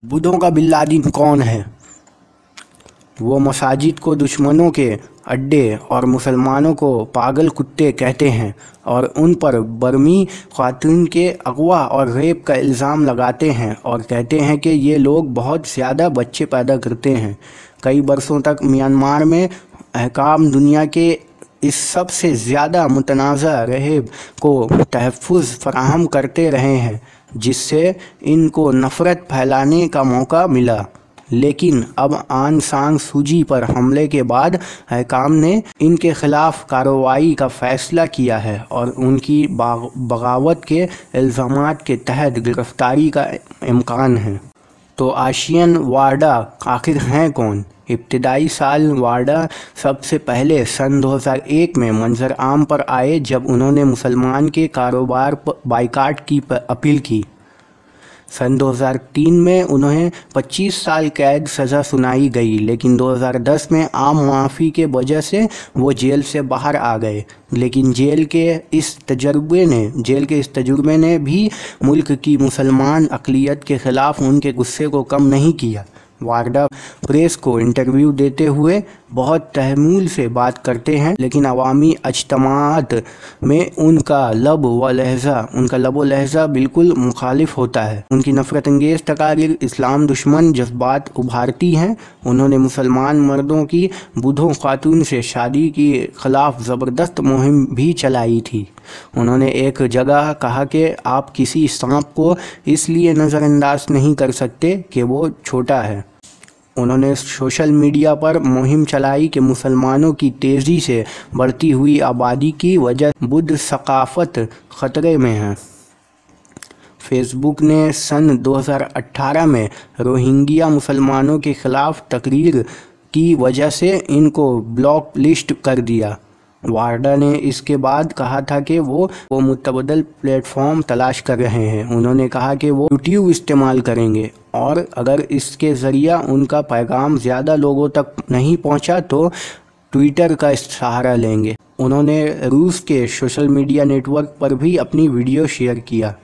बुद्धों का bin Laden कौन है? वो मसाजिद को दुश्मनों के अड्डे और मुसलमानों को पागल कुत्ते कहते हैं और उन पर बर्मी ख़वातीन के अगवा और रेप का इल्ज़ाम लगाते हैं और कहते हैं कि ये लोग बहुत ज़्यादा बच्चे पैदा करते हैं। कई बरसों तक म्यांमार में अहकाम दुनिया के इस सबसे ज़्यादा मुतनाज़ा रेप को तहफ़्फ़ुज़ फराहम करते रहे हैं, जिससे इनको नफ़रत फैलाने का मौका मिला। लेकिन अब आन सान सूची पर हमले के बाद अहकाम ने इनके ख़िलाफ़ कार्रवाई का फ़ैसला किया है और उनकी बगावत के इल्ज़ामात के तहत गिरफ़्तारी का इम्कान है। तो आशियन वार्डा आखिर हैं कौन? इब्तदाई साल वार्डा सबसे पहले सन 2001 में मंजर आम पर आए जब उन्होंने मुसलमान के कारोबार पर बाइकाट की अपील की। सन 2003 में उन्हें 25 साल कैद सज़ा सुनाई गई, लेकिन 2010 में आम माफ़ी के वजह से वो जेल से बाहर आ गए। लेकिन जेल के इस तजुर्बे ने भी मुल्क की मुसलमान अक़लियत के ख़िलाफ़ उनके गुस्से को कम नहीं किया। वार्डा प्रेस को इंटरव्यू देते हुए बहुत तहम्मुल से बात करते हैं, लेकिन अवामी अज्तमाअत में उनका लब व लहजा बिल्कुल मुखालिफ होता है। उनकी नफ़रत अंगेज़ तकारीर इस्लाम दुश्मन जज्बात उभारती हैं। उन्होंने मुसलमान मर्दों की बुद्धों ख़ातून से शादी के ख़िलाफ़ ज़बरदस्त मुहिम भी चलाई थी। उन्होंने एक जगह कहा कि आप किसी सांप को इसलिए नज़रअंदाज नहीं कर सकते कि वो छोटा है। उन्होंने सोशल मीडिया पर मुहिम चलाई कि मुसलमानों की तेज़ी से बढ़ती हुई आबादी की वजह बुद्ध सकाफ़त ख़तरे में है। फेसबुक ने सन 2018 में रोहिंग्या मुसलमानों के ख़िलाफ़ तकरीर की वजह से इनको ब्लॉक लिस्ट कर दिया। वार्डा ने इसके बाद कहा था कि वो मुतबदल प्लेटफॉर्म तलाश कर रहे हैं। उन्होंने कहा कि वो यूट्यूब इस्तेमाल करेंगे और अगर इसके ज़रिया उनका पैगाम ज़्यादा लोगों तक नहीं पहुंचा तो ट्विटर का सहारा लेंगे। उन्होंने रूस के सोशल मीडिया नेटवर्क पर भी अपनी वीडियो शेयर किया।